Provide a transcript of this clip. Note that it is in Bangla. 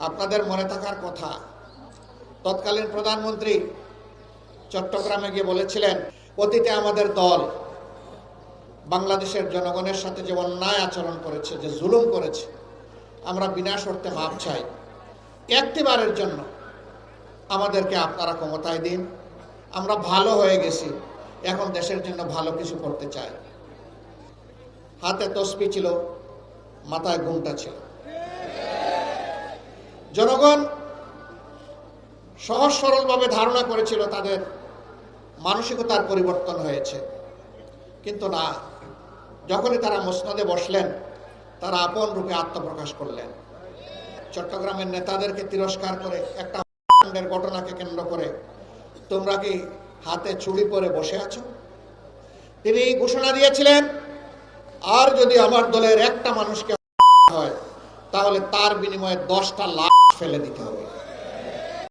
আপনাদের মনে থাকার কথা, তৎকালীন প্রধানমন্ত্রী চট্টগ্রামে গিয়ে বলেছিলেন, অতীতে আমাদের দল বাংলাদেশের জনগণের সাথে যে অন্যায় আচরণ করেছে, যে জুলুম করেছে, আমরা বিনা শর্তে মাপ চাই। একটিবারের জন্য আমাদেরকে আপনারা ক্ষমতায় দিন, আমরা ভালো হয়ে গেছি, এখন দেশের জন্য ভালো কিছু করতে চাই। হাতে তসবিহ ছিল, মাথায় ঘুমটা ছিল। জনগণ সহজ সরলভাবে ধারণা করেছিল তাদের মানসিকতার পরিবর্তন হয়েছে, কিন্তু না, যখনই তারা মসনদে বসলেন তারা আপন রূপে আত্মপ্রকাশ করলেন। চট্টগ্রামের নেতাদেরকে তিরস্কার করে, একটা ঘটনাকে কেন্দ্র করে তোমরা কি হাতে চুড়ি পরে বসে আছো? তিনি ঘোষণা দিয়েছিলেন, আর যদি আমার দলের একটা মানুষকে হয় তাহলে তার বিনিময়ে 10টা লাশ ফেলে দিতে হবে।